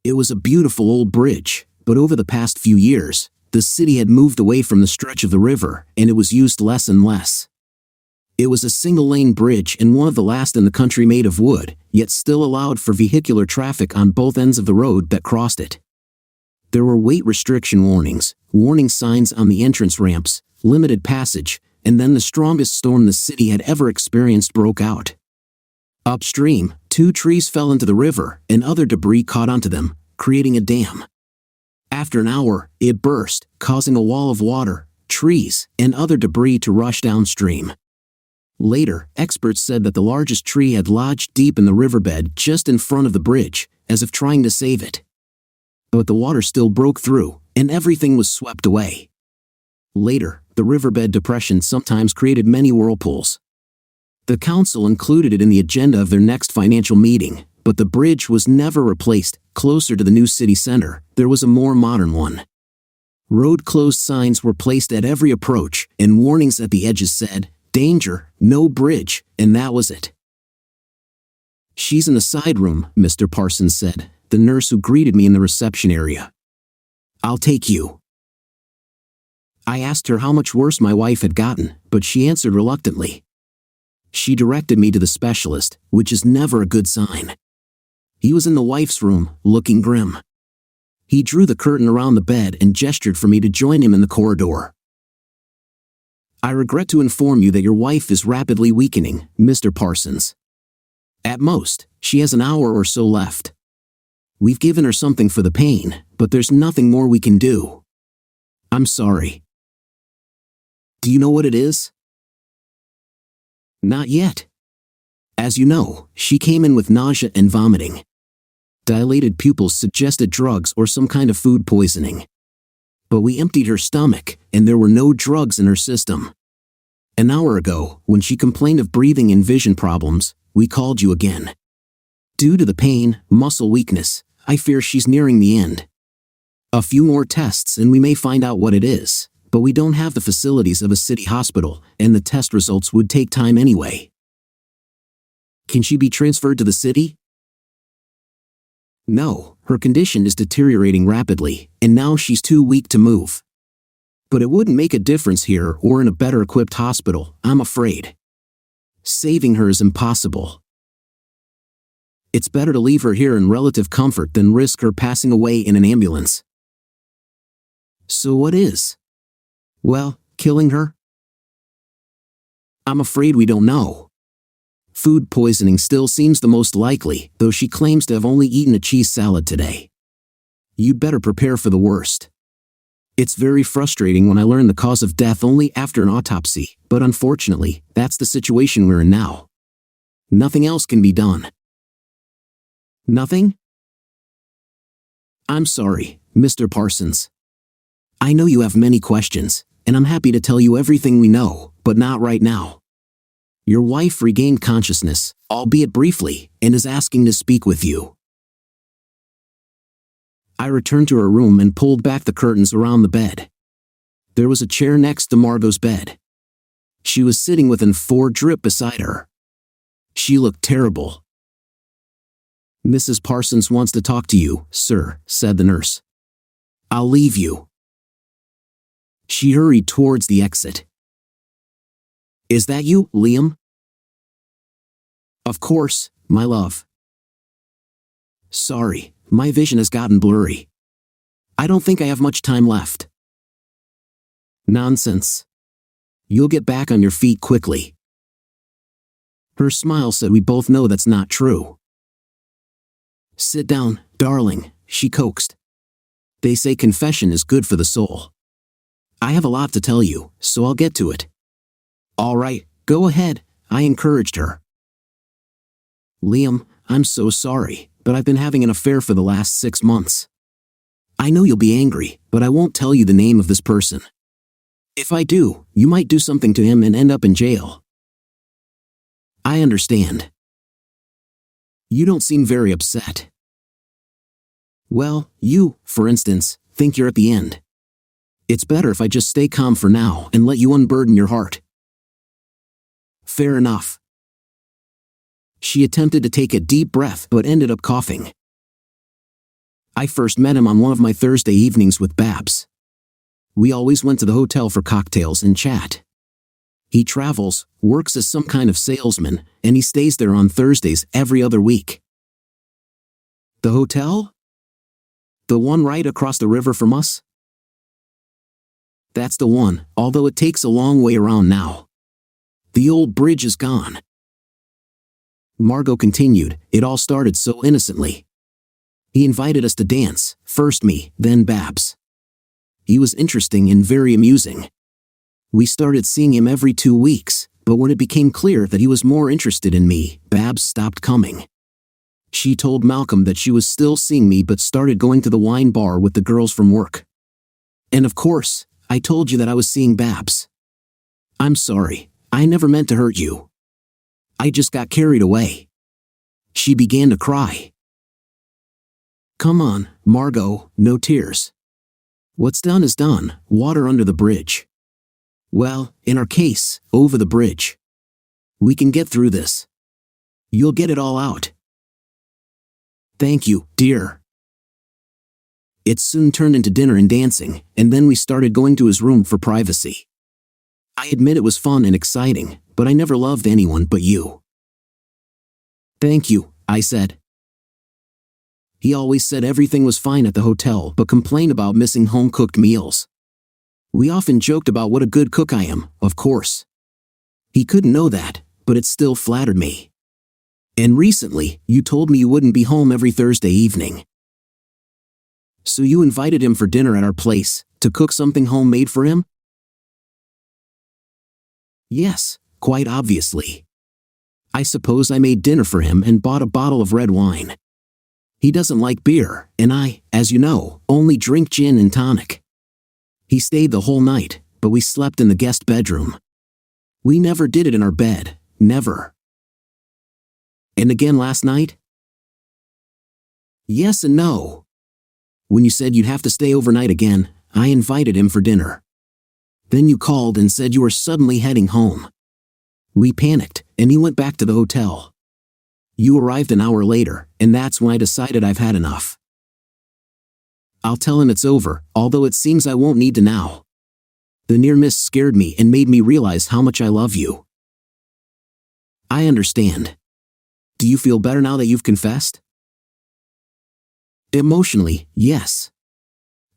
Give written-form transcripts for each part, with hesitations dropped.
It was a beautiful old bridge, but over the past few years, the city had moved away from the stretch of the river, and it was used less and less. It was a single-lane bridge and one of the last in the country made of wood, yet still allowed for vehicular traffic on both ends of the road that crossed it. There were weight restriction warnings, warning signs on the entrance ramps, limited passage, and then the strongest storm the city had ever experienced broke out. Upstream, 2 trees fell into the river, and other debris caught onto them, creating a dam. After an hour, it burst, causing a wall of water, trees, and other debris to rush downstream. Later, experts said that the largest tree had lodged deep in the riverbed just in front of the bridge, as if trying to save it. But the water still broke through, and everything was swept away. Later, the riverbed depression sometimes created many whirlpools. The council included it in the agenda of their next financial meeting, but the bridge was never replaced. Closer to the new city center, there was a more modern one. Road closed signs were placed at every approach, and warnings at the edges said, "Danger, no bridge," and that was it. "She's in the side room," Mr. Parsons said, the nurse who greeted me in the reception area. "I'll take you." I asked her how much worse my wife had gotten, but she answered reluctantly. She directed me to the specialist, which is never a good sign. He was in the wife's room, looking grim. He drew the curtain around the bed and gestured for me to join him in the corridor. "I regret to inform you that your wife is rapidly weakening, Mr. Parsons. At most, she has an hour or so left. We've given her something for the pain, but there's nothing more we can do. I'm sorry." "Do you know what it is?" "Not yet. As you know, she came in with nausea and vomiting. Dilated pupils suggested drugs or some kind of food poisoning. But we emptied her stomach, and there were no drugs in her system. An hour ago, when she complained of breathing and vision problems, we called you again. Due to the pain, muscle weakness, I fear she's nearing the end. A few more tests and we may find out what it is, but we don't have the facilities of a city hospital, and the test results would take time anyway." "Can she be transferred to the city?" "No, her condition is deteriorating rapidly, and now she's too weak to move. But it wouldn't make a difference here or in a better equipped hospital, I'm afraid. Saving her is impossible. It's better to leave her here in relative comfort than risk her passing away in an ambulance." "So what is? Well, killing her?" "I'm afraid we don't know. Food poisoning still seems the most likely, though she claims to have only eaten a cheese salad today. You'd better prepare for the worst. It's very frustrating when I learn the cause of death only after an autopsy, but unfortunately, that's the situation we're in now. Nothing else can be done." "Nothing?" "I'm sorry, Mr. Parsons. I know you have many questions, and I'm happy to tell you everything we know, but not right now. Your wife regained consciousness, albeit briefly, and is asking to speak with you." I returned to her room and pulled back the curtains around the bed. There was a chair next to Margot's bed. She was sitting with an 4 drip beside her. She looked terrible. "Mrs. Parsons wants to talk to you, sir," said the nurse. "I'll leave you." She hurried towards the exit. "Is that you, Liam?" "Of course, my love. Sorry, my vision has gotten blurry. I don't think I have much time left." "Nonsense. You'll get back on your feet quickly." Her smile said we both know that's not true. "Sit down, darling," she coaxed. "They say confession is good for the soul. I have a lot to tell you, so I'll get to it." "All right, go ahead," I encouraged her. "Liam, I'm so sorry, but I've been having an affair for the last 6 months. I know you'll be angry, but I won't tell you the name of this person. If I do, you might do something to him and end up in jail." "I understand. You don't seem very upset." "Well, you, for instance, think you're at the end. It's better if I just stay calm for now and let you unburden your heart." "Fair enough." She attempted to take a deep breath but ended up coughing. I first met him on one of my Thursday evenings with Babs. We always went to the hotel for cocktails and chat. He travels, works as some kind of salesman, and he stays there on Thursdays every other week. The hotel? The one right across the river from us? That's the one, although it takes a long way around now. The old bridge is gone. Margot continued, it all started so innocently. He invited us to dance, first me, then Babs. He was interesting and very amusing. We started seeing him every 2 weeks, but when it became clear that he was more interested in me, Babs stopped coming. She told Malcolm that she was still seeing me but started going to the wine bar with the girls from work. And of course, I told you that I was seeing Babs. I'm sorry, I never meant to hurt you. I just got carried away. She began to cry. Come on, Margot, no tears. What's done is done, water under the bridge. Well, in our case, over the bridge. We can get through this. You'll get it all out. Thank you, dear. It soon turned into dinner and dancing, and then we started going to his room for privacy. I admit it was fun and exciting, but I never loved anyone but you. Thank you, I said. He always said everything was fine at the hotel but complained about missing home-cooked meals. We often joked about what a good cook I am, of course. He couldn't know that, but it still flattered me. And recently, you told me you wouldn't be home every Thursday evening. So you invited him for dinner at our place, to cook something homemade for him? Yes, quite obviously. I suppose I made dinner for him and bought a bottle of red wine. He doesn't like beer, and I, as you know, only drink gin and tonic. He stayed the whole night, but we slept in the guest bedroom. We never did it in our bed, never. And again last night? Yes and no. When you said you'd have to stay overnight again, I invited him for dinner. Then you called and said you were suddenly heading home. We panicked, and he went back to the hotel. You arrived an hour later, and that's when I decided I've had enough. I'll tell him it's over, although it seems I won't need to now. The near miss scared me and made me realize how much I love you. I understand. Do you feel better now that you've confessed? Emotionally, yes.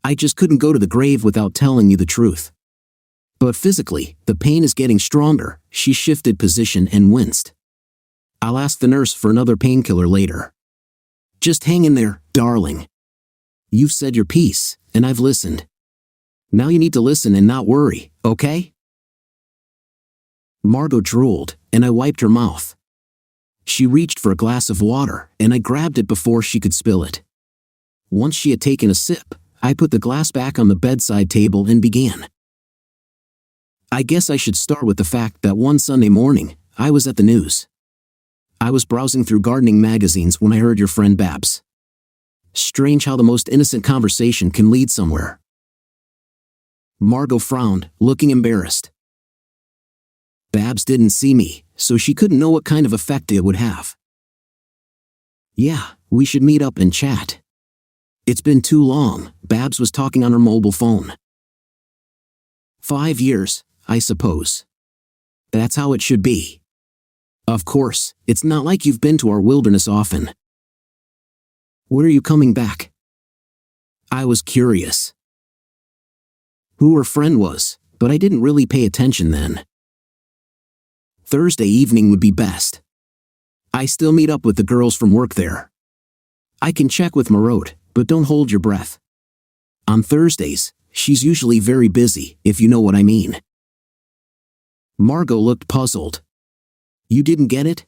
I just couldn't go to the grave without telling you the truth. But physically, the pain is getting stronger. She shifted position and winced. I'll ask the nurse for another painkiller later. Just hang in there, darling. You've said your piece, and I've listened. Now you need to listen and not worry, okay? Margot drooled, and I wiped her mouth. She reached for a glass of water, and I grabbed it before she could spill it. Once she had taken a sip, I put the glass back on the bedside table and began. I guess I should start with the fact that one Sunday morning, I was at the news. I was browsing through gardening magazines when I heard your friend Babs. Strange how the most innocent conversation can lead somewhere. Margot frowned, looking embarrassed. Babs didn't see me, so she couldn't know what kind of effect it would have. Yeah, we should meet up and chat. It's been too long, Babs was talking on her mobile phone. 5 years, I suppose. That's how it should be. Of course, it's not like you've been to our wilderness often. When are you coming back? I was curious. Who her friend was, but I didn't really pay attention then. Thursday evening would be best. I still meet up with the girls from work there. I can check with Marot, but don't hold your breath. On Thursdays, she's usually very busy, if you know what I mean. Margot looked puzzled. You didn't get it?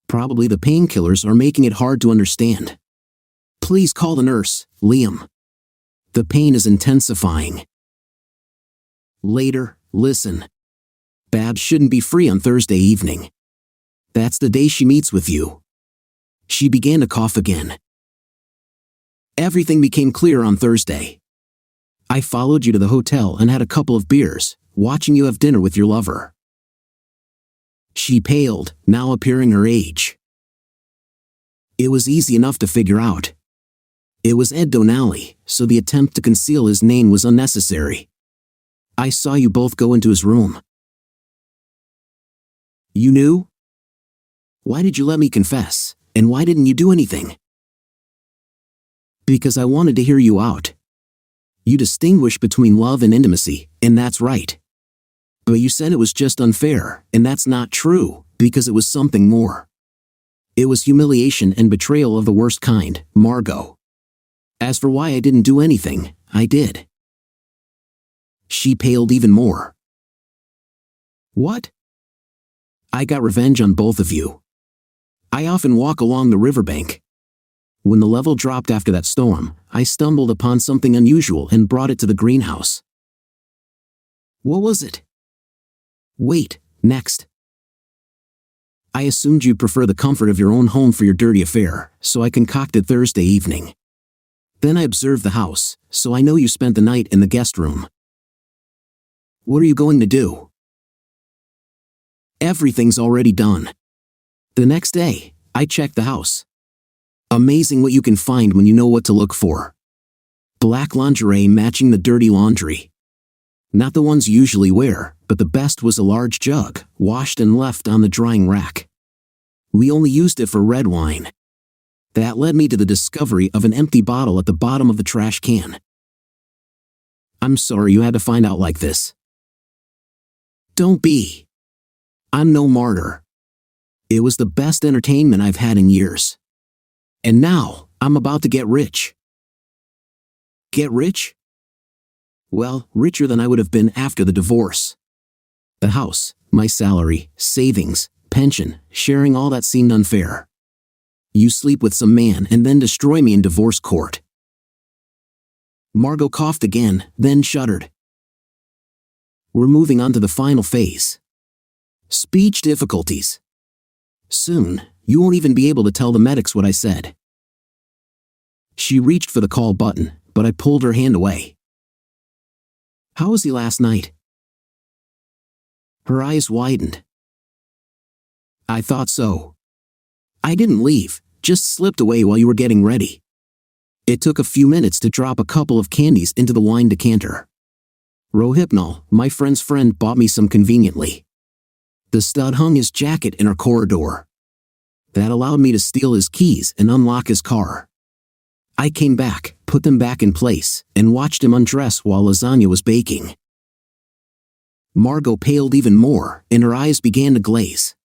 Probably the painkillers are making it hard to understand. Please call the nurse, Liam. The pain is intensifying. Later, listen. Babs shouldn't be free on Thursday evening. That's the day she meets with you. She began to cough again. Everything became clear on Thursday. I followed you to the hotel and had a couple of beers, watching you have dinner with your lover. She paled, now appearing her age. It was easy enough to figure out. It was Ed Donnelly, so the attempt to conceal his name was unnecessary. I saw you both go into his room. You knew? Why did you let me confess, and why didn't you do anything? Because I wanted to hear you out. You distinguish between love and intimacy, and that's right. But you said it was just unfair, and that's not true, because it was something more. It was humiliation and betrayal of the worst kind, Margot. As for why I didn't do anything, I did. She paled even more. What? I got revenge on both of you. I often walk along the riverbank. When the level dropped after that storm, I stumbled upon something unusual and brought it to the greenhouse. What was it? Wait, next. I assumed you'd prefer the comfort of your own home for your dirty affair, so I concocted Thursday evening. Then I observed the house, so I know you spent the night in the guest room. What are you going to do? Everything's already done. The next day, I checked the house. Amazing what you can find when you know what to look for. Black lingerie matching the dirty laundry. Not the ones you usually wear, but the best was a large jug, washed and left on the drying rack. We only used it for red wine. That led me to the discovery of an empty bottle at the bottom of the trash can. I'm sorry you had to find out like this. Don't be. I'm no martyr. It was the best entertainment I've had in years. And now, I'm about to get rich. Get rich? Well, richer than I would have been after the divorce. The house, my salary, savings, pension, sharing all that seemed unfair. You sleep with some man and then destroy me in divorce court. Margot coughed again, then shuddered. We're moving on to the final phase. Speech difficulties. Soon, you won't even be able to tell the medics what I said. She reached for the call button, but I pulled her hand away. How was he last night? Her eyes widened. I thought so. I didn't leave, just slipped away while you were getting ready. It took a few minutes to drop a couple of candies into the wine decanter. Rohypnol, my friend's friend, bought me some conveniently. The stud hung his jacket in our corridor. That allowed me to steal his keys and unlock his car. I came back, put them back in place, and watched him undress while lasagna was baking. Margot paled even more, and her eyes began to glaze.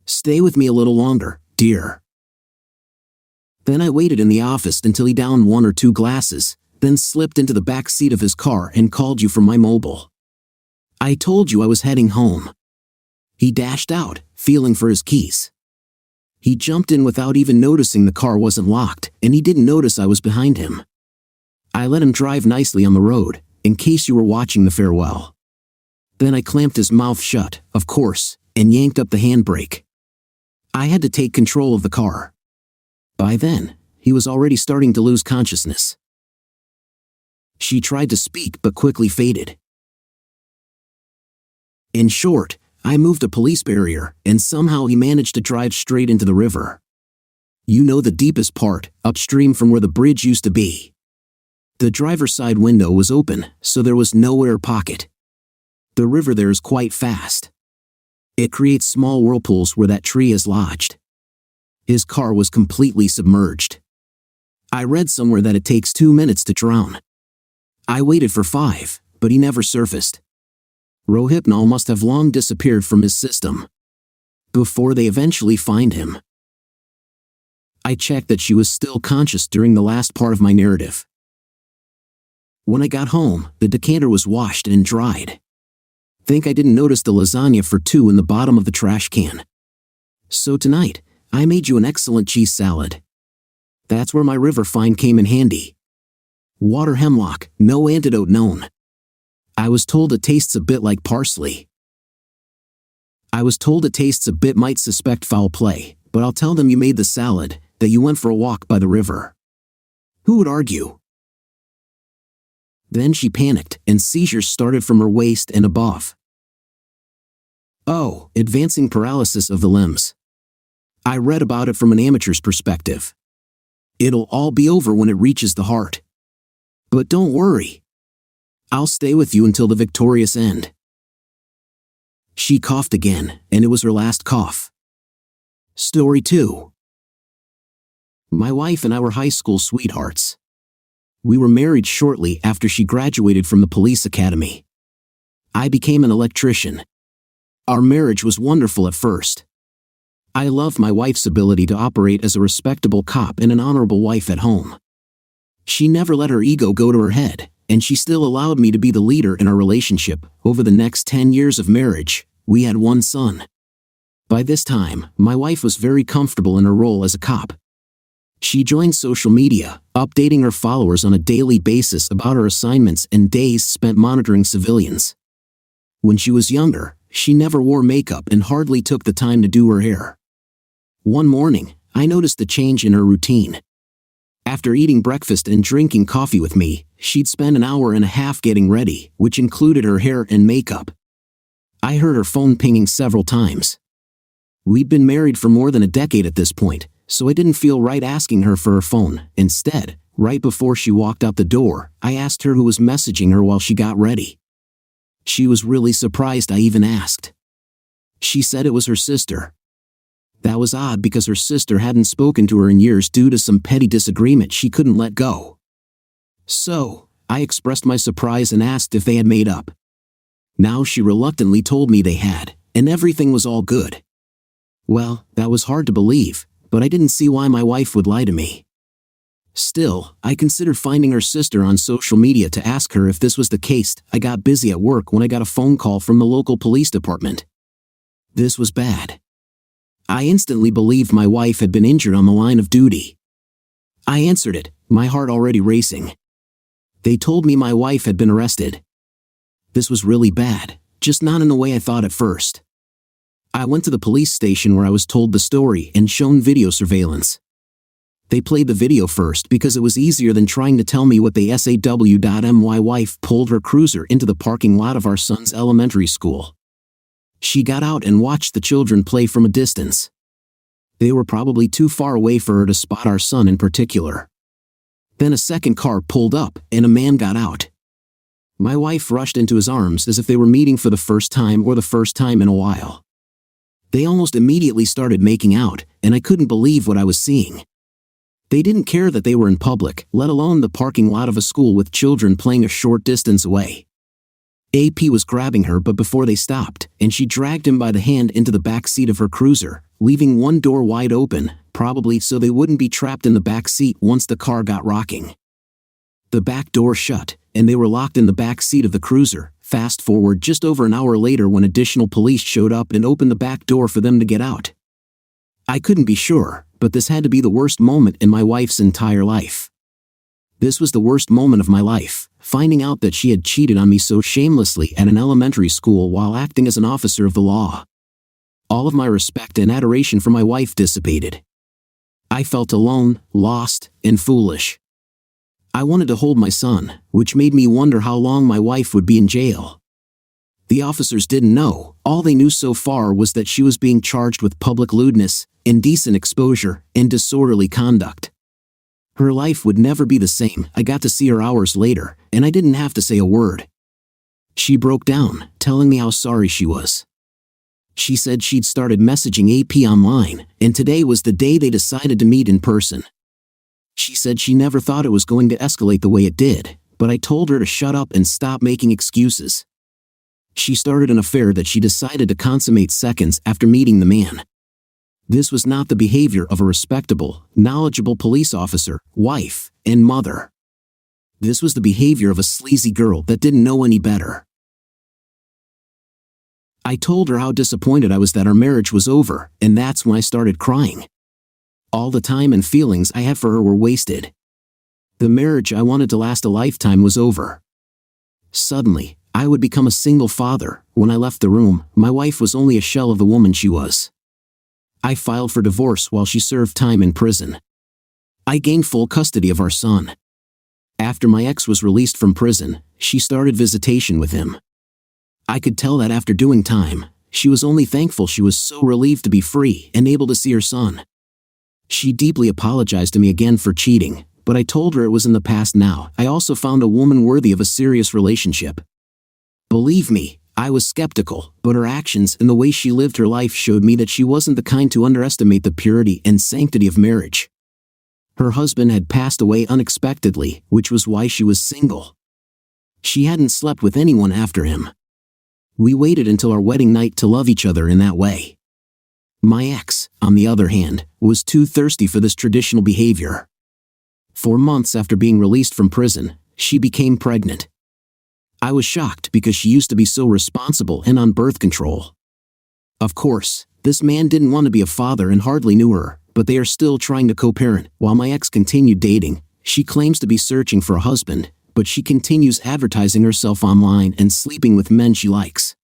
Stay with me a little longer, dear. Then I waited in the office until he downed 1 or 2 glasses, then slipped into the back seat of his car and called you from my mobile. I told you I was heading home. He dashed out, feeling for his keys. He jumped in without even noticing the car wasn't locked, and he didn't notice I was behind him. I let him drive nicely on the road, in case you were watching the farewell. Then I clamped his mouth shut, of course, and yanked up the handbrake. I had to take control of the car. By then, he was already starting to lose consciousness. She tried to speak but quickly faded. In short, I moved a police barrier, and somehow he managed to drive straight into the river. You know the deepest part, upstream from where the bridge used to be. The driver's side window was open, so there was no air pocket. The river there is quite fast. It creates small whirlpools where that tree is lodged. His car was completely submerged. I read somewhere that it takes 2 minutes to drown. I waited for 5, but he never surfaced. Rohypnol must have long disappeared from his system. Before they eventually find him. I checked that she was still conscious during the last part of my narrative. When I got home, the decanter was washed and dried. Think I didn't notice the lasagna for 2 in the bottom of the trash can. So tonight, I made you an excellent cheese salad. That's where my river find came in handy. Water hemlock, no antidote known. I was told it tastes a bit like parsley. Might suspect foul play, but I'll tell them you made the salad, that you went for a walk by the river. Who would argue? Then she panicked, and seizures started from her waist and above. Oh, advancing paralysis of the limbs. I read about it from an amateur's perspective. It'll all be over when it reaches the heart. But don't worry. I'll stay with you until the victorious end." She coughed again, and it was her last cough. Story 2. My wife and I were high school sweethearts. We were married shortly after she graduated from the police academy. I became an electrician. Our marriage was wonderful at first. I loved my wife's ability to operate as a respectable cop and an honorable wife at home. She never let her ego go to her head, and she still allowed me to be the leader in our relationship. Over the next 10 years of marriage, we had one son. By this time, my wife was very comfortable in her role as a cop. She joined social media, updating her followers on a daily basis about her assignments and days spent monitoring civilians. When she was younger, she never wore makeup and hardly took the time to do her hair. One morning, I noticed the change in her routine. After eating breakfast and drinking coffee with me, she'd spend an hour and a half getting ready, which included her hair and makeup. I heard her phone pinging several times. We'd been married for more than a decade at this point, so I didn't feel right asking her for her phone. Instead, right before she walked out the door, I asked her who was messaging her while she got ready. She was really surprised I even asked. She said it was her sister. That was odd because her sister hadn't spoken to her in years due to some petty disagreement she couldn't let go. So, I expressed my surprise and asked if they had made up. Now she reluctantly told me they had, and everything was all good. Well, that was hard to believe, but I didn't see why my wife would lie to me. Still, I considered finding her sister on social media to ask her if this was the case. I got busy at work when I got a phone call from the local police department. This was bad. I instantly believed my wife had been injured on the line of duty. I answered it, my heart already racing. They told me my wife had been arrested. This was really bad, just not in the way I thought at first. I went to the police station where I was told the story and shown video surveillance. They played the video first because it was easier than trying to tell me what they saw. My wife pulled her cruiser into the parking lot of our son's elementary school. She got out and watched the children play from a distance. They were probably too far away for her to spot our son in particular. Then a second car pulled up and a man got out. My wife rushed into his arms as if they were meeting for the first time or the first time in a while. They almost immediately started making out, and I couldn't believe what I was seeing. They didn't care that they were in public, let alone the parking lot of a school with children playing a short distance away. AP was grabbing her, but before they stopped, and she dragged him by the hand into the back seat of her cruiser, leaving one door wide open, probably so they wouldn't be trapped in the back seat once the car got rocking. The back door shut, and they were locked in the back seat of the cruiser. Fast forward just over an hour later when additional police showed up and opened the back door for them to get out. I couldn't be sure, but this had to be the worst moment in my wife's entire life. This was the worst moment of my life, finding out that she had cheated on me so shamelessly at an elementary school while acting as an officer of the law. All of my respect and adoration for my wife dissipated. I felt alone, lost, and foolish. I wanted to hold my son, which made me wonder how long my wife would be in jail. The officers didn't know. All they knew so far was that she was being charged with public lewdness, indecent exposure, and disorderly conduct. Her life would never be the same. I got to see her hours later, and I didn't have to say a word. She broke down, telling me how sorry she was. She said she'd started messaging AP online, and today was the day they decided to meet in person. She said she never thought it was going to escalate the way it did, but I told her to shut up and stop making excuses. She started an affair that she decided to consummate seconds after meeting the man. This was not the behavior of a respectable, knowledgeable police officer, wife, and mother. This was the behavior of a sleazy girl that didn't know any better. I told her how disappointed I was that our marriage was over, and that's when I started crying. All the time and feelings I had for her were wasted. The marriage I wanted to last a lifetime was over. Suddenly, I would become a single father. When I left the room, my wife was only a shell of the woman she was. I filed for divorce while she served time in prison. I gained full custody of our son. After my ex was released from prison, she started visitation with him. I could tell that after doing time, she was only thankful. She was so relieved to be free and able to see her son. She deeply apologized to me again for cheating, but I told her it was in the past now. I also found a woman worthy of a serious relationship. Believe me, I was skeptical, but her actions and the way she lived her life showed me that she wasn't the kind to underestimate the purity and sanctity of marriage. Her husband had passed away unexpectedly, which was why she was single. She hadn't slept with anyone after him. We waited until our wedding night to love each other in that way. My ex, on the other hand, was too thirsty for this traditional behavior. 4 months after being released from prison, she became pregnant. I was shocked because she used to be so responsible and on birth control. Of course, this man didn't want to be a father and hardly knew her, but they are still trying to co-parent. While my ex continued dating, she claims to be searching for a husband, but she continues advertising herself online and sleeping with men she likes.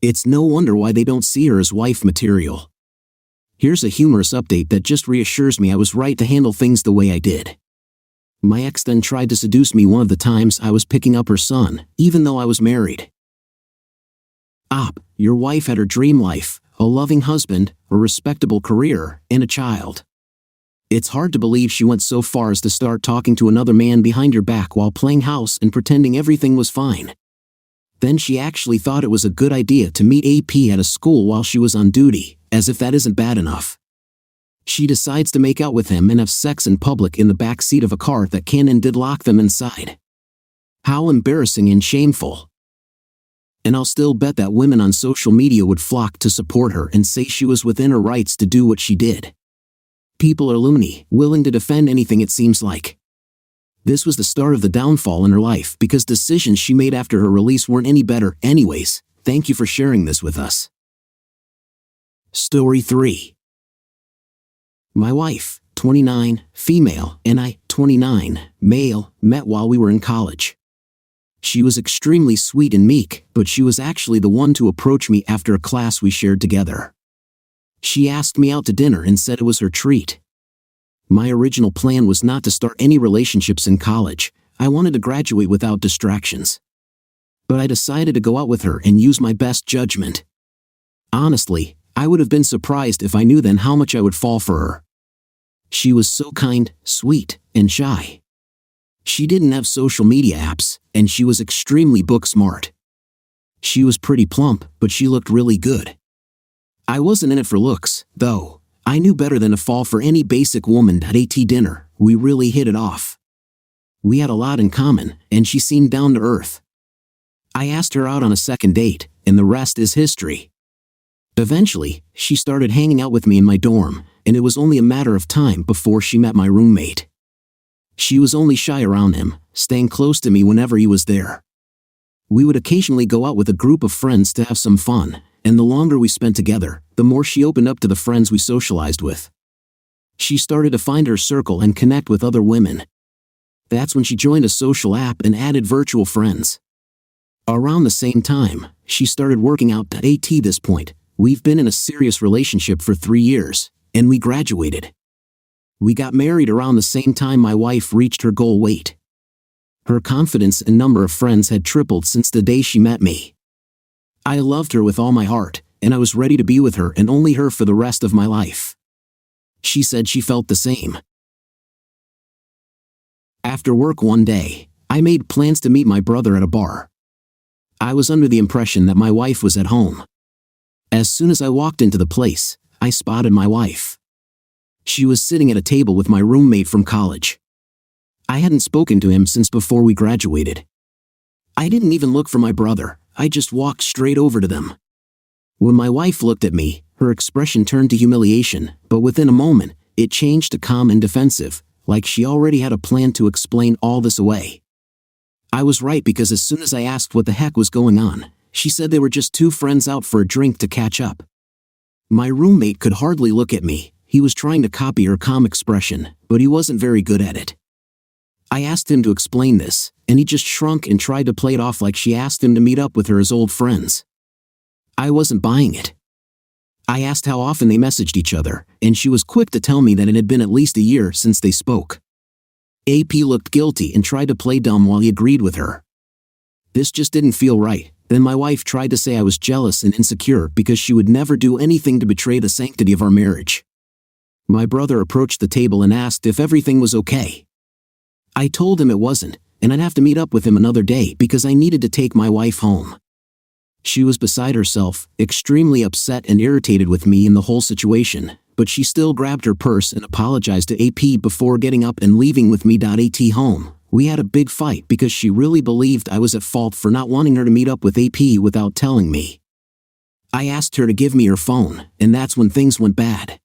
It's no wonder why they don't see her as wife material. Here's a humorous update that just reassures me I was right to handle things the way I did. My ex then tried to seduce me one of the times I was picking up her son, even though I was married. Your wife had her dream life, a loving husband, a respectable career, and a child. It's hard to believe she went so far as to start talking to another man behind your back while playing house and pretending everything was fine. Then she actually thought it was a good idea to meet AP at a school while she was on duty, as if that isn't bad enough. She decides to make out with him and have sex in public in the back seat of a car that can and did lock them inside. How embarrassing and shameful. And I'll still bet that women on social media would flock to support her and say she was within her rights to do what she did. People are loony, willing to defend anything it seems like. This was the start of the downfall in her life because decisions she made after her release weren't any better. Anyways, thank you for sharing this with us. Story 3. My wife, 29, female, and I, 29, male, met while we were in college. She was extremely sweet and meek, but she was actually the one to approach me after a class we shared together. She asked me out to dinner and said it was her treat. My original plan was not to start any relationships in college. I wanted to graduate without distractions. But I decided to go out with her and use my best judgment. Honestly, I would have been surprised if I knew then how much I would fall for her. She was so kind, sweet, and shy. She didn't have social media apps, and she was extremely book smart. She was pretty plump, but she looked really good. I wasn't in it for looks, though. I knew better than to fall for any basic woman at AT dinner. We really hit it off. We had a lot in common, and she seemed down to earth. I asked her out on a second date, and the rest is history. Eventually, she started hanging out with me in my dorm, and it was only a matter of time before she met my roommate. She was only shy around him, staying close to me whenever he was there. We would occasionally go out with a group of friends to have some fun, and the longer we spent together, the more she opened up to the friends we socialized with. She started to find her circle and connect with other women. That's when she joined a social app and added virtual friends. Around the same time, she started working out at AT. This point, we've been in a serious relationship for 3 years, and we graduated. We got married around the same time my wife reached her goal weight. Her confidence and number of friends had tripled since the day she met me. I loved her with all my heart, and I was ready to be with her and only her for the rest of my life. She said she felt the same. After work one day, I made plans to meet my brother at a bar. I was under the impression that my wife was at home. As soon as I walked into the place, I spotted my wife. She was sitting at a table with my roommate from college. I hadn't spoken to him since before we graduated. I didn't even look for my brother, I just walked straight over to them. When my wife looked at me, her expression turned to humiliation, but within a moment, it changed to calm and defensive, like she already had a plan to explain all this away. I was right because as soon as I asked what the heck was going on, she said they were just two friends out for a drink to catch up. My roommate could hardly look at me. He was trying to copy her calm expression, but he wasn't very good at it. I asked him to explain this, and he just shrunk and tried to play it off like she asked him to meet up with her as old friends. I wasn't buying it. I asked how often they messaged each other, and she was quick to tell me that it had been at least a year since they spoke. AP looked guilty and tried to play dumb while he agreed with her. This just didn't feel right. Then my wife tried to say I was jealous and insecure because she would never do anything to betray the sanctity of our marriage. My brother approached the table and asked if everything was okay. I told him it wasn't, and I'd have to meet up with him another day because I needed to take my wife home. She was beside herself, extremely upset and irritated with me and the whole situation, but she still grabbed her purse and apologized to AP before getting up and leaving with me. At home, we had a big fight because she really believed I was at fault for not wanting her to meet up with AP without telling me. I asked her to give me her phone, and that's when things went bad.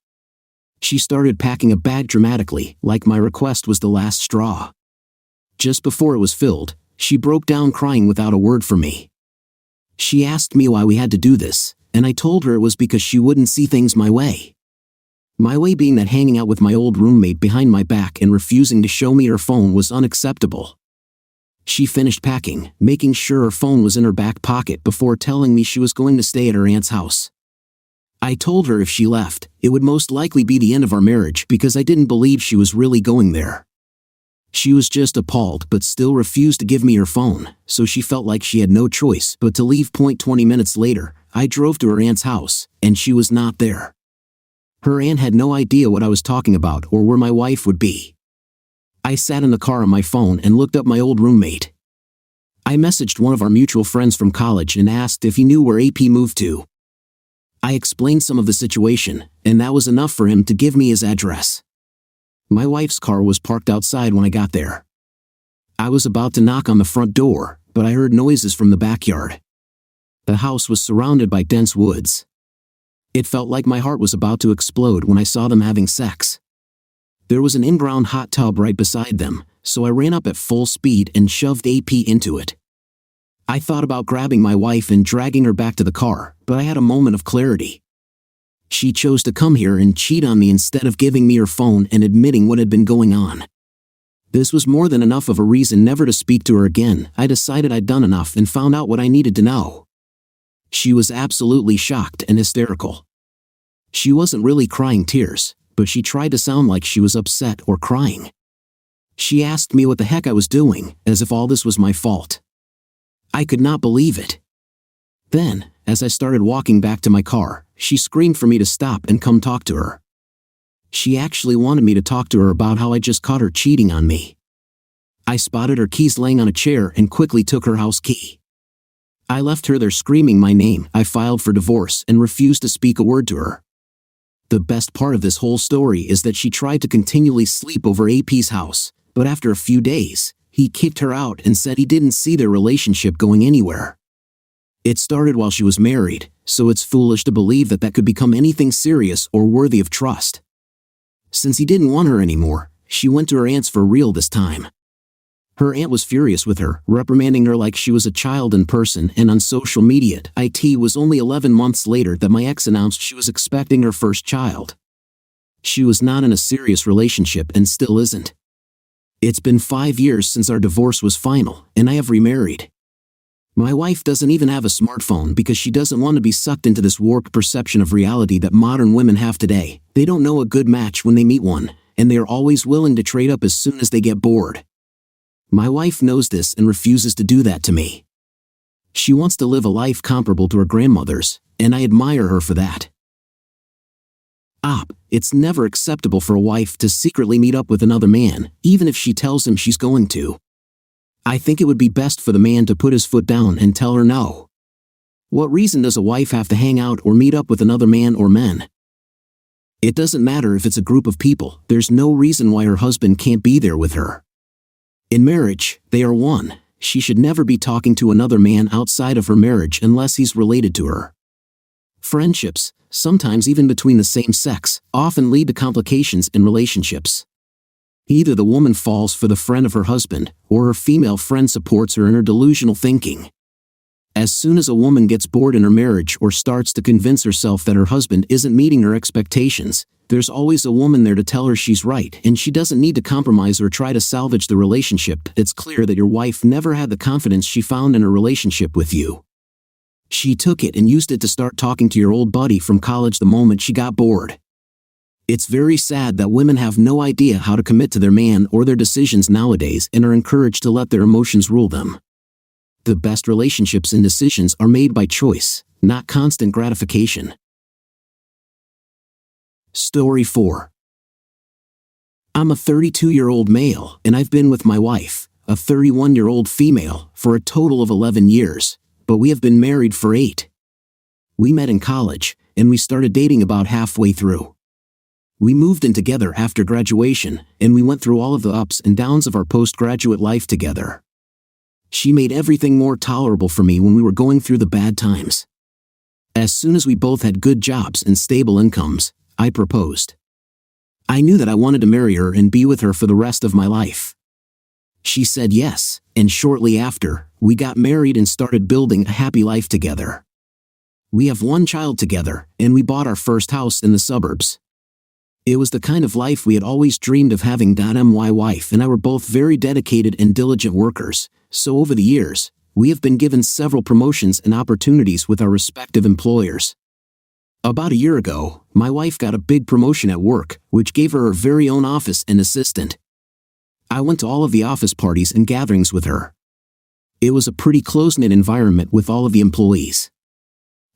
She started packing a bag dramatically, like my request was the last straw. Just before it was filled, she broke down crying without a word from me. She asked me why we had to do this, and I told her it was because she wouldn't see things my way. My way being that hanging out with my old roommate behind my back and refusing to show me her phone was unacceptable. She finished packing, making sure her phone was in her back pocket before telling me she was going to stay at her aunt's house. I told her if she left, it would most likely be the end of our marriage because I didn't believe she was really going there. She was just appalled but still refused to give me her phone, so she felt like she had no choice but to leave. 20 minutes later, I drove to her aunt's house, and she was not there. Her aunt had no idea what I was talking about or where my wife would be. I sat in the car on my phone and looked up my old roommate. I messaged one of our mutual friends from college and asked if he knew where AP moved to. I explained some of the situation, and that was enough for him to give me his address. My wife's car was parked outside when I got there. I was about to knock on the front door, but I heard noises from the backyard. The house was surrounded by dense woods. It felt like my heart was about to explode when I saw them having sex. There was an in-ground hot tub right beside them, so I ran up at full speed and shoved AP into it. I thought about grabbing my wife and dragging her back to the car, but I had a moment of clarity. She chose to come here and cheat on me instead of giving me her phone and admitting what had been going on. This was more than enough of a reason never to speak to her again. I decided I'd done enough and found out what I needed to know. She was absolutely shocked and hysterical. She wasn't really crying tears, but she tried to sound like she was upset or crying. She asked me what the heck I was doing, as if all this was my fault. I could not believe it. Then, as I started walking back to my car, she screamed for me to stop and come talk to her. She actually wanted me to talk to her about how I just caught her cheating on me. I spotted her keys laying on a chair and quickly took her house key. I left her there screaming my name. I filed for divorce and refused to speak a word to her. The best part of this whole story is that she tried to continually sleep over AP's house, but after a few days, he kicked her out and said he didn't see their relationship going anywhere. It started while she was married, so it's foolish to believe that could become anything serious or worthy of trust. Since he didn't want her anymore, she went to her aunt's for real this time. Her aunt was furious with her, reprimanding her like she was a child in person and on social media. It was only 11 months later that my ex announced she was expecting her first child. She was not in a serious relationship and still isn't. It's been 5 years since our divorce was final, and I have remarried. My wife doesn't even have a smartphone because she doesn't want to be sucked into this warped perception of reality that modern women have today. They don't know a good match when they meet one, and they are always willing to trade up as soon as they get bored. My wife knows this and refuses to do that to me. She wants to live a life comparable to her grandmother's, and I admire her for that. It's never acceptable for a wife to secretly meet up with another man, even if she tells him she's going to. I think it would be best for the man to put his foot down and tell her no. What reason does a wife have to hang out or meet up with another man or men? It doesn't matter if it's a group of people, there's no reason why her husband can't be there with her. In marriage, they are one. She should never be talking to another man outside of her marriage unless he's related to her. Friendships, sometimes even between the same sex, often lead to complications in relationships. Either the woman falls for the friend of her husband, or her female friend supports her in her delusional thinking. As soon as a woman gets bored in her marriage or starts to convince herself that her husband isn't meeting her expectations, there's always a woman there to tell her she's right and she doesn't need to compromise or try to salvage the relationship. It's clear that your wife never had the confidence she found in her relationship with you. She took it and used it to start talking to your old buddy from college the moment she got bored. It's very sad that women have no idea how to commit to their man or their decisions nowadays and are encouraged to let their emotions rule them. The best relationships and decisions are made by choice, not constant gratification. Story 4. I'm a 32-year-old male, and I've been with my wife, a 31-year-old female, for a total of 11 years, but we have been married for 8. We met in college, and we started dating about halfway through. We moved in together after graduation, and we went through all of the ups and downs of our postgraduate life together. She made everything more tolerable for me when we were going through the bad times. As soon as we both had good jobs and stable incomes, I proposed. I knew that I wanted to marry her and be with her for the rest of my life. She said yes, and shortly after, we got married and started building a happy life together. We have 1 child together, and we bought our first house in the suburbs. It was the kind of life we had always dreamed of having. My wife and I were both very dedicated and diligent workers, so over the years, we have been given several promotions and opportunities with our respective employers. About a year ago, my wife got a big promotion at work, which gave her her very own office and assistant. I went to all of the office parties and gatherings with her. It was a pretty close-knit environment with all of the employees.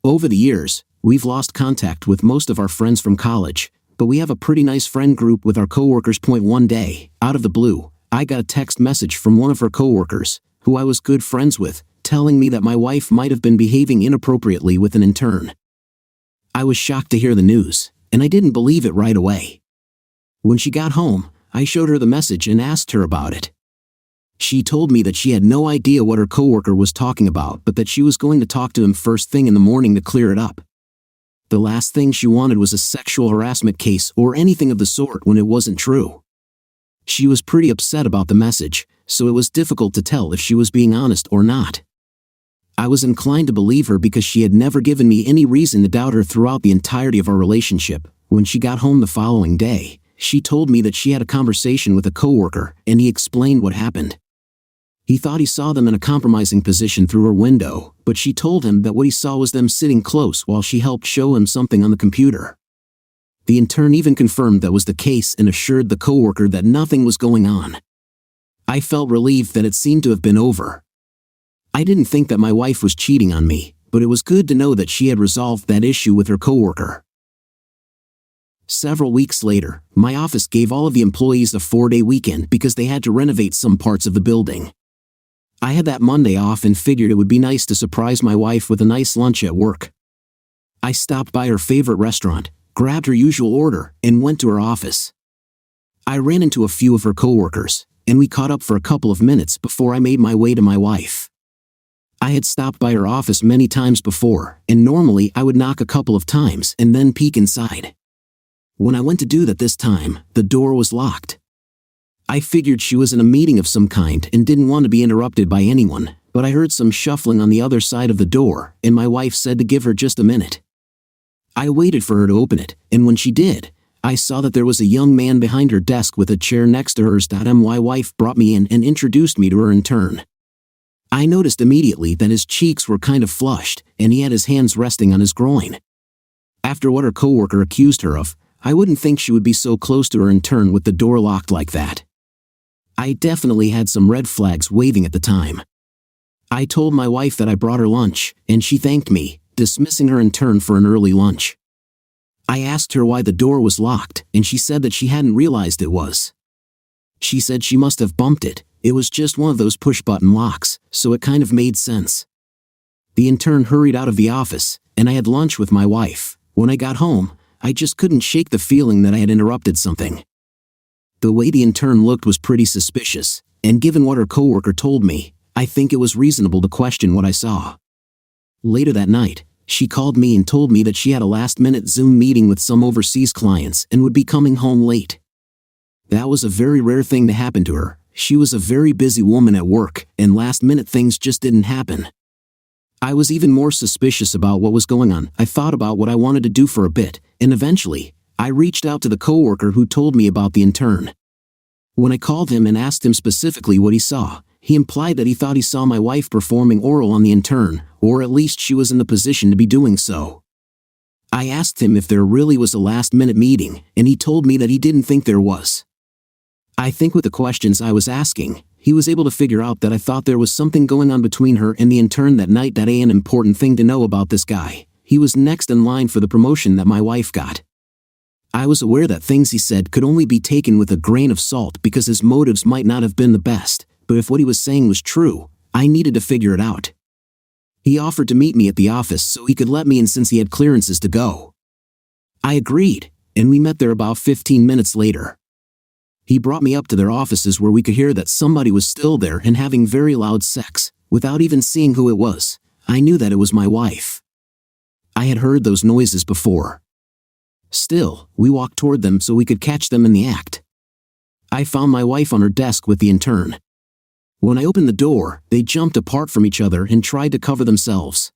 Over the years, we've lost contact with most of our friends from college, but we have a pretty nice friend group with our coworkers. One day, out of the blue, I got a text message from one of her coworkers, who I was good friends with, telling me that my wife might have been behaving inappropriately with an intern. I was shocked to hear the news, and I didn't believe it right away. When she got home, I showed her the message and asked her about it. She told me that she had no idea what her coworker was talking about, but that she was going to talk to him first thing in the morning to clear it up. The last thing she wanted was a sexual harassment case or anything of the sort when it wasn't true. She was pretty upset about the message, so it was difficult to tell if she was being honest or not. I was inclined to believe her because she had never given me any reason to doubt her throughout the entirety of our relationship. When she got home the following day, she told me that she had a conversation with a coworker, and he explained what happened. He thought he saw them in a compromising position through her window, but she told him that what he saw was them sitting close while she helped show him something on the computer. The intern even confirmed that was the case and assured the coworker that nothing was going on. I felt relieved that it seemed to have been over. I didn't think that my wife was cheating on me, but it was good to know that she had resolved that issue with her coworker. Several weeks later, my office gave all of the employees a 4-day weekend because they had to renovate some parts of the building. I had that Monday off and figured it would be nice to surprise my wife with a nice lunch at work. I stopped by her favorite restaurant, grabbed her usual order, and went to her office. I ran into a few of her coworkers, and we caught up for a couple of minutes before I made my way to my wife. I had stopped by her office many times before, and normally I would knock a couple of times and then peek inside. When I went to do that this time, the door was locked. I figured she was in a meeting of some kind and didn't want to be interrupted by anyone, but I heard some shuffling on the other side of the door, and my wife said to give her just a minute. I waited for her to open it, and when she did, I saw that there was a young man behind her desk with a chair next to hers. My wife brought me in and introduced me to her intern. I noticed immediately that his cheeks were kind of flushed, and he had his hands resting on his groin. After what her coworker accused her of, I wouldn't think she would be so close to her intern with the door locked like that. I definitely had some red flags waving at the time. I told my wife that I brought her lunch, and she thanked me, dismissing her intern for an early lunch. I asked her why the door was locked, and she said that she hadn't realized it was. She said she must have bumped it. It was just one of those push-button locks, so it kind of made sense. The intern hurried out of the office, and I had lunch with my wife. When I got home, I just couldn't shake the feeling that I had interrupted something. The way the intern looked was pretty suspicious, and given what her coworker told me, I think it was reasonable to question what I saw. Later that night, she called me and told me that she had a last-minute Zoom meeting with some overseas clients and would be coming home late. That was a very rare thing to happen to her. She was a very busy woman at work, and last-minute things just didn't happen. I was even more suspicious about what was going on. I thought about what I wanted to do for a bit, and eventually, I reached out to the coworker who told me about the intern. When I called him and asked him specifically what he saw, he implied that he thought he saw my wife performing oral on the intern, or at least she was in the position to be doing so. I asked him if there really was a last-minute meeting, and he told me that he didn't think there was. I think with the questions I was asking, he was able to figure out that I thought there was something going on between her and the intern that night. An important thing to know about this guy: he was next in line for the promotion that my wife got. I was aware that things he said could only be taken with a grain of salt because his motives might not have been the best, but if what he was saying was true, I needed to figure it out. He offered to meet me at the office so he could let me in since he had clearances to go. I agreed, and we met there about 15 minutes later. He brought me up to their offices where we could hear that somebody was still there and having very loud sex. Without even seeing who it was, I knew that it was my wife. I had heard those noises before. Still, we walked toward them so we could catch them in the act. I found my wife on her desk with the intern. When I opened the door, they jumped apart from each other and tried to cover themselves.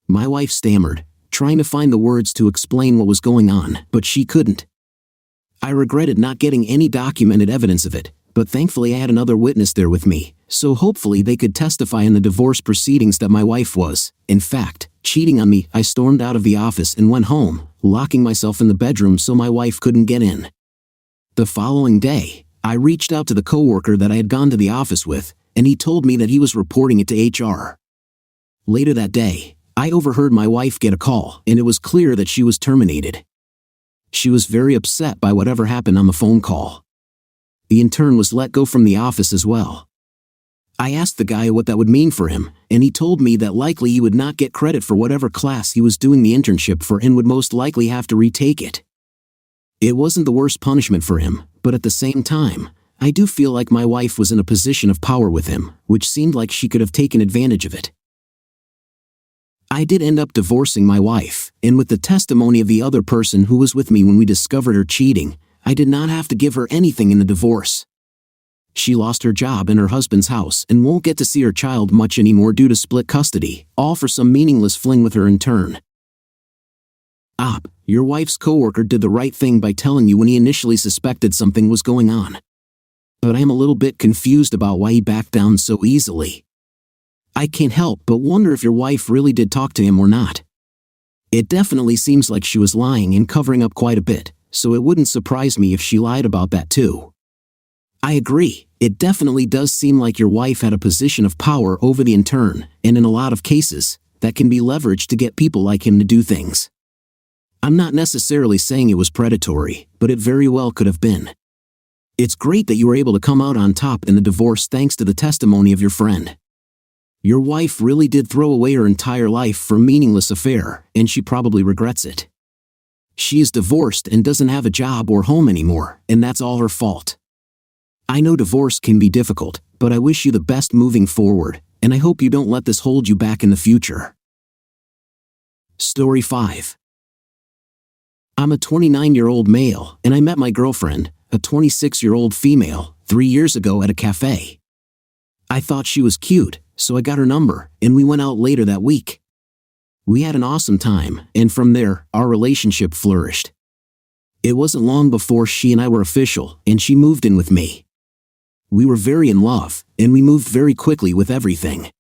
My wife stammered, trying to find the words to explain what was going on, but she couldn't. I regretted not getting any documented evidence of it, but thankfully I had another witness there with me, so hopefully they could testify in the divorce proceedings that my wife was, in fact, cheating on me. I stormed out of the office and went home, locking myself in the bedroom so my wife couldn't get in. The following day, I reached out to the coworker that I had gone to the office with, and he told me that he was reporting it to HR. Later that day, I overheard my wife get a call, and it was clear that she was terminated. She was very upset by whatever happened on the phone call. The intern was let go from the office as well. I asked the guy what that would mean for him, and he told me that likely he would not get credit for whatever class he was doing the internship for and would most likely have to retake it. It wasn't the worst punishment for him, but at the same time, I do feel like my wife was in a position of power with him, which seemed like she could have taken advantage of it. I did end up divorcing my wife, and with the testimony of the other person who was with me when we discovered her cheating, I did not have to give her anything in the divorce. She lost her job in her husband's house and won't get to see her child much anymore due to split custody, all for some meaningless fling with her intern. Your wife's coworker did the right thing by telling you when he initially suspected something was going on. But I am a little bit confused about why he backed down so easily. I can't help but wonder if your wife really did talk to him or not. It definitely seems like she was lying and covering up quite a bit, so it wouldn't surprise me if she lied about that too. I agree, it definitely does seem like your wife had a position of power over the intern, and in a lot of cases, that can be leveraged to get people like him to do things. I'm not necessarily saying it was predatory, but it very well could have been. It's great that you were able to come out on top in the divorce thanks to the testimony of your friend. Your wife really did throw away her entire life for a meaningless affair, and she probably regrets it. She is divorced and doesn't have a job or home anymore, and that's all her fault. I know divorce can be difficult, but I wish you the best moving forward, and I hope you don't let this hold you back in the future. Story 5. I'm a 29-year-old male, and I met my girlfriend, a 26-year-old female, 3 years ago at a cafe. I thought she was cute, so I got her number, and we went out later that week. We had an awesome time, and from there, our relationship flourished. It wasn't long before she and I were official, and she moved in with me. We were very in love, and we moved very quickly with everything.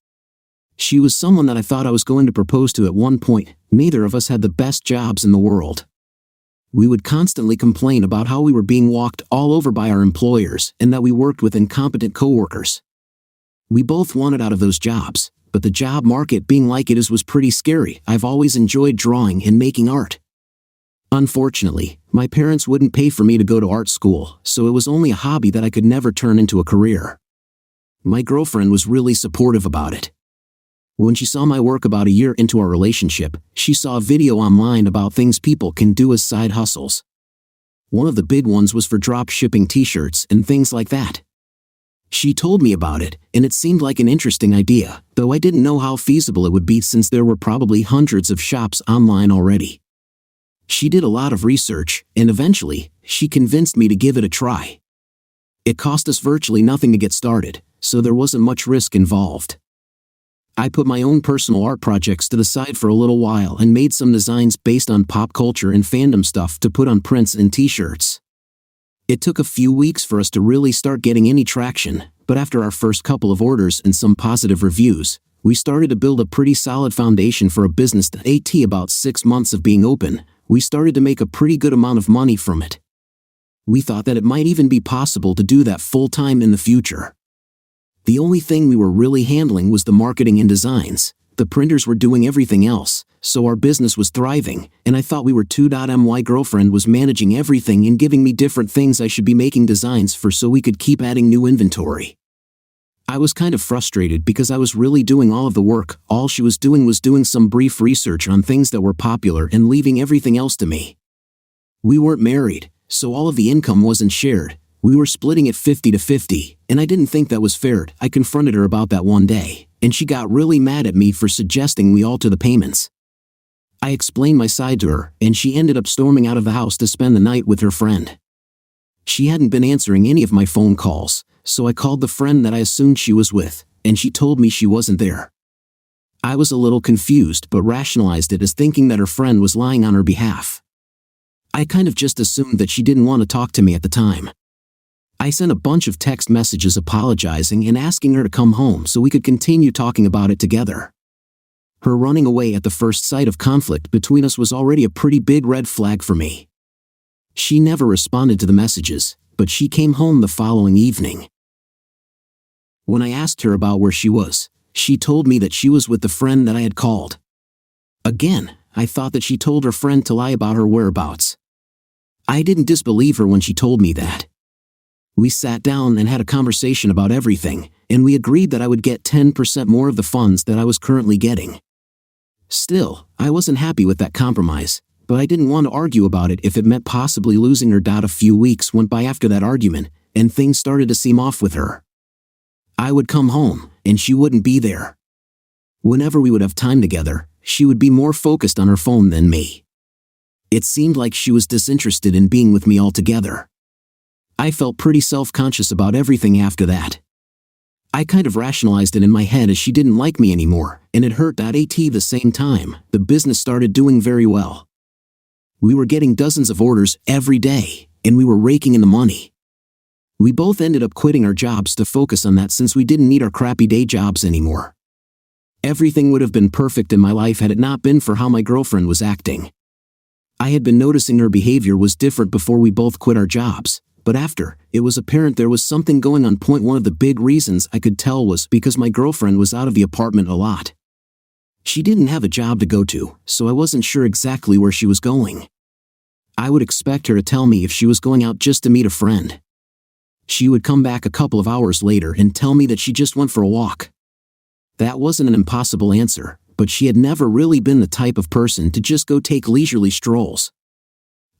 She was someone that I thought I was going to propose to at one point. Neither of us had the best jobs in the world. We would constantly complain about how we were being walked all over by our employers and that we worked with incompetent coworkers. We both wanted out of those jobs, but the job market being like it is was pretty scary. I've always enjoyed drawing and making art. Unfortunately, my parents wouldn't pay for me to go to art school, so it was only a hobby that I could never turn into a career. My girlfriend was really supportive about it. When she saw my work about a year into our relationship, she saw a video online about things people can do as side hustles. One of the big ones was for drop shipping t-shirts and things like that. She told me about it, and it seemed like an interesting idea, though I didn't know how feasible it would be since there were probably hundreds of shops online already. She did a lot of research, and eventually, she convinced me to give it a try. It cost us virtually nothing to get started, so there wasn't much risk involved. I put my own personal art projects to the side for a little while and made some designs based on pop culture and fandom stuff to put on prints and t-shirts. It took a few weeks for us to really start getting any traction, but after our first couple of orders and some positive reviews, we started to build a pretty solid foundation for a business that about 6 months of being open, we started to make a pretty good amount of money from it. We thought that it might even be possible to do that full-time in the future. The only thing we were really handling was the marketing and designs. The printers were doing everything else, so our business was thriving, and I thought we were 2. My girlfriend was managing everything and giving me different things I should be making designs for so we could keep adding new inventory. I was kind of frustrated because I was really doing all of the work. All she was doing some brief research on things that were popular and leaving everything else to me. We weren't married, so all of the income wasn't shared. We were splitting it 50-50, and I didn't think that was fair. I confronted her about that one day, and she got really mad at me for suggesting we alter the payments. I explained my side to her, and she ended up storming out of the house to spend the night with her friend. She hadn't been answering any of my phone calls, so I called the friend that I assumed she was with, and she told me she wasn't there. I was a little confused but rationalized it as thinking that her friend was lying on her behalf. I kind of just assumed that she didn't want to talk to me at the time. I sent a bunch of text messages apologizing and asking her to come home so we could continue talking about it together. Her running away at the first sight of conflict between us was already a pretty big red flag for me. She never responded to the messages, but she came home the following evening. When I asked her about where she was, she told me that she was with the friend that I had called. Again, I thought that she told her friend to lie about her whereabouts. I didn't disbelieve her when she told me that. We sat down and had a conversation about everything, and we agreed that I would get 10% more of the funds that I was currently getting. Still, I wasn't happy with that compromise, but I didn't want to argue about it if it meant possibly losing her. A few weeks went by after that argument, and things started to seem off with her. I would come home, and she wouldn't be there. Whenever we would have time together, she would be more focused on her phone than me. It seemed like she was disinterested in being with me altogether. I felt pretty self-conscious about everything after that. I kind of rationalized it in my head as she didn't like me anymore, and it hurt. At the same time, the business started doing very well. We were getting dozens of orders every day, and we were raking in the money. We both ended up quitting our jobs to focus on that since we didn't need our crappy day jobs anymore. Everything would have been perfect in my life had it not been for how my girlfriend was acting. I had been noticing her behavior was different before we both quit our jobs, but after, it was apparent there was something going on. One of the big reasons I could tell was because my girlfriend was out of the apartment a lot. She didn't have a job to go to, so I wasn't sure exactly where she was going. I would expect her to tell me if she was going out just to meet a friend. She would come back a couple of hours later and tell me that she just went for a walk. That wasn't an impossible answer, but she had never really been the type of person to just go take leisurely strolls.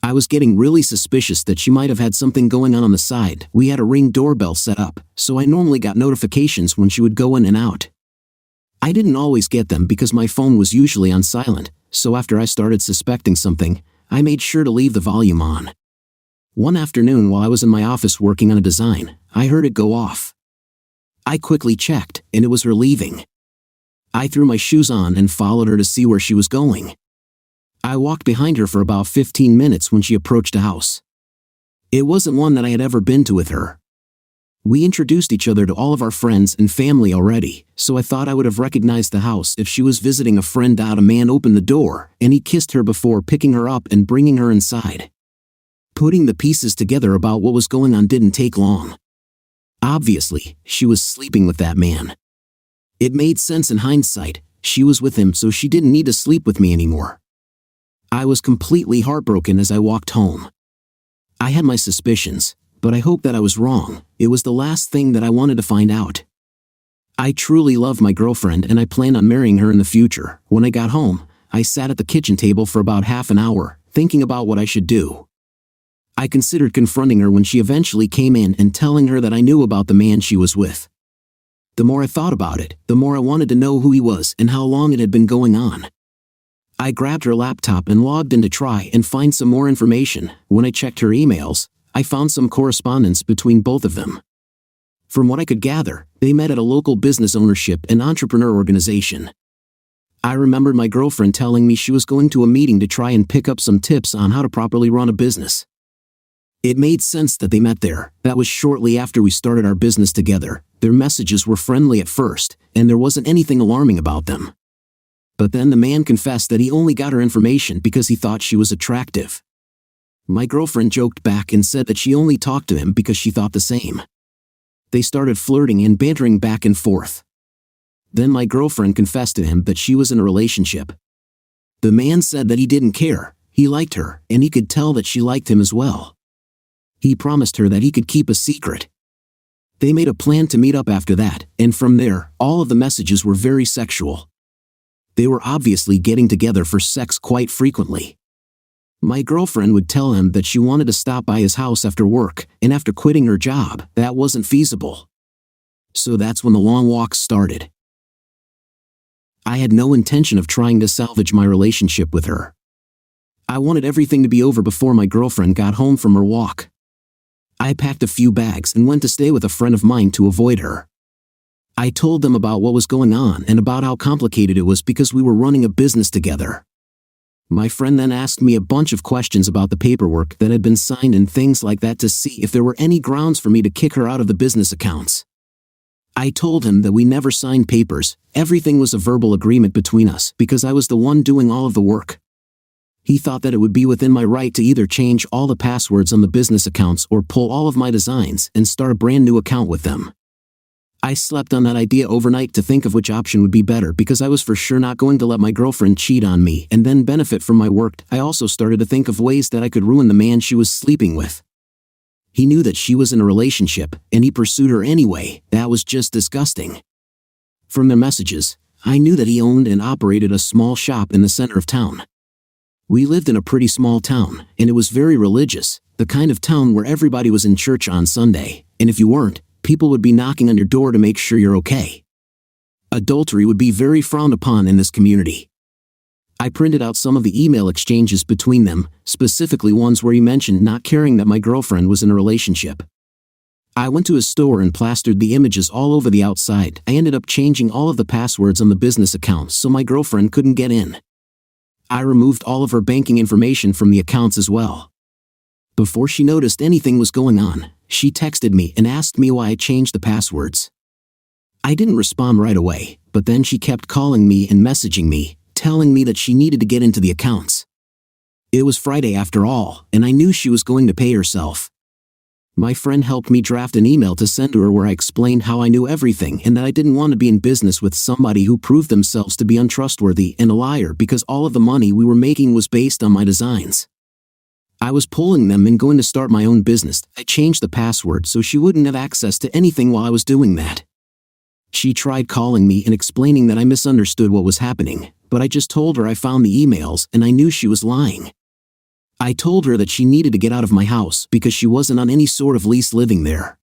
I was getting really suspicious that she might have had something going on the side. We had a Ring doorbell set up, so I normally got notifications when she would go in and out. I didn't always get them because my phone was usually on silent, so after I started suspecting something, I made sure to leave the volume on. One afternoon while I was in my office working on a design, I heard it go off. I quickly checked, and it was her leaving. I threw my shoes on and followed her to see where she was going. I walked behind her for about 15 minutes when she approached the house. It wasn't one that I had ever been to with her. We introduced each other to all of our friends and family already, so I thought I would have recognized the house if she was visiting a friend. A man opened the door, and he kissed her before picking her up and bringing her inside. Putting the pieces together about what was going on didn't take long. Obviously, she was sleeping with that man. It made sense in hindsight. She was with him, so she didn't need to sleep with me anymore. I was completely heartbroken as I walked home. I had my suspicions, but I hoped that I was wrong. It was the last thing that I wanted to find out. I truly love my girlfriend and I plan on marrying her in the future. When I got home, I sat at the kitchen table for about half an hour, thinking about what I should do. I considered confronting her when she eventually came in and telling her that I knew about the man she was with. The more I thought about it, the more I wanted to know who he was and how long it had been going on. I grabbed her laptop and logged in to try and find some more information. When I checked her emails, I found some correspondence between both of them. From what I could gather, they met at a local business ownership and entrepreneur organization. I remembered my girlfriend telling me she was going to a meeting to try and pick up some tips on how to properly run a business. It made sense that they met there. That was shortly after we started our business together. Their messages were friendly at first, and there wasn't anything alarming about them. But then the man confessed that he only got her information because he thought she was attractive. My girlfriend joked back and said that she only talked to him because she thought the same. They started flirting and bantering back and forth. Then my girlfriend confessed to him that she was in a relationship. The man said that he didn't care, he liked her, and he could tell that she liked him as well. He promised her that he could keep a secret. They made a plan to meet up after that, and from there, all of the messages were very sexual. They were obviously getting together for sex quite frequently. My girlfriend would tell him that she wanted to stop by his house after work, and after quitting her job, that wasn't feasible. So that's when the long walks started. I had no intention of trying to salvage my relationship with her. I wanted everything to be over before my girlfriend got home from her walk. I packed a few bags and went to stay with a friend of mine to avoid her. I told them about what was going on and about how complicated it was because we were running a business together. My friend then asked me a bunch of questions about the paperwork that had been signed and things like that to see if there were any grounds for me to kick her out of the business accounts. I told him that we never signed papers, everything was a verbal agreement between us because I was the one doing all of the work. He thought that it would be within my right to either change all the passwords on the business accounts or pull all of my designs and start a brand new account with them. I slept on that idea overnight to think of which option would be better because I was for sure not going to let my girlfriend cheat on me and then benefit from my work. I also started to think of ways that I could ruin the man she was sleeping with. He knew that she was in a relationship, and he pursued her anyway. That was just disgusting. From their messages, I knew that he owned and operated a small shop in the center of town. We lived in a pretty small town, and it was very religious, the kind of town where everybody was in church on Sunday, and if you weren't, people would be knocking on your door to make sure you're okay. Adultery would be very frowned upon in this community. I printed out some of the email exchanges between them, specifically ones where he mentioned not caring that my girlfriend was in a relationship. I went to his store and plastered the images all over the outside. I ended up changing all of the passwords on the business accounts so my girlfriend couldn't get in. I removed all of her banking information from the accounts as well. Before she noticed anything was going on, she texted me and asked me why I changed the passwords. I didn't respond right away, but then she kept calling me and messaging me, telling me that she needed to get into the accounts. It was Friday after all, and I knew she was going to pay herself. My friend helped me draft an email to send to her where I explained how I knew everything and that I didn't want to be in business with somebody who proved themselves to be untrustworthy and a liar because all of the money we were making was based on my designs. I was pulling them and going to start my own business. I changed the password so she wouldn't have access to anything while I was doing that. She tried calling me and explaining that I misunderstood what was happening, but I just told her I found the emails and I knew she was lying. I told her that she needed to get out of my house because she wasn't on any sort of lease living there.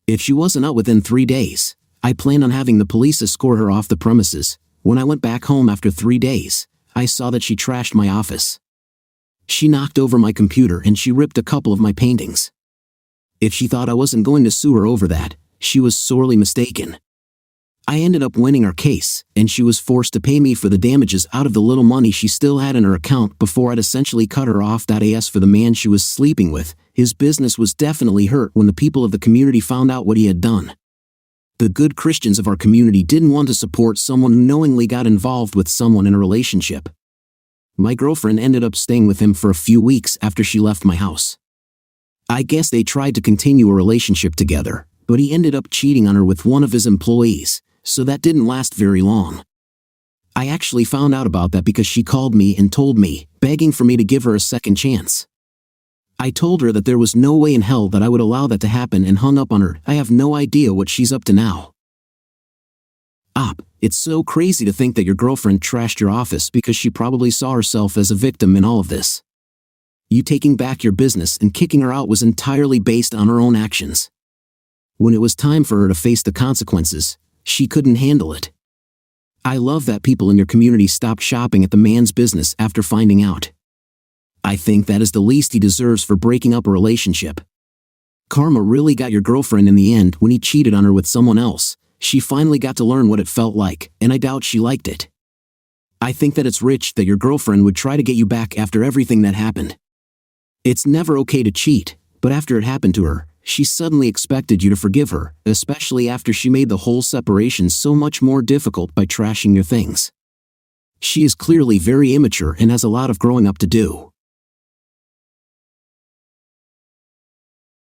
If she wasn't out within 3 days, I planned on having the police escort her off the premises. When I went back home after 3 days, I saw that she trashed my office. She knocked over my computer and she ripped a couple of my paintings. If she thought I wasn't going to sue her over that, she was sorely mistaken. I ended up winning our case, and she was forced to pay me for the damages out of the little money she still had in her account before I'd essentially cut her off. As for the man she was sleeping with, his business was definitely hurt when the people of the community found out what he had done. The good Christians of our community didn't want to support someone who knowingly got involved with someone in a relationship. My girlfriend ended up staying with him for a few weeks after she left my house. I guess they tried to continue a relationship together, but he ended up cheating on her with one of his employees, so that didn't last very long. I actually found out about that because she called me and told me, begging for me to give her a second chance. I told her that there was no way in hell that I would allow that to happen and hung up on her. I have no idea what she's up to now. It's so crazy to think that your girlfriend trashed your office because she probably saw herself as a victim in all of this. You taking back your business and kicking her out was entirely based on her own actions. When it was time for her to face the consequences, she couldn't handle it. I love that people in your community stopped shopping at the man's business after finding out. I think that is the least he deserves for breaking up a relationship. Karma really got your girlfriend in the end when he cheated on her with someone else. She finally got to learn what it felt like, and I doubt she liked it. I think that it's rich that your girlfriend would try to get you back after everything that happened. It's never okay to cheat, but after it happened to her, she suddenly expected you to forgive her, especially after she made the whole separation so much more difficult by trashing your things. She is clearly very immature and has a lot of growing up to do.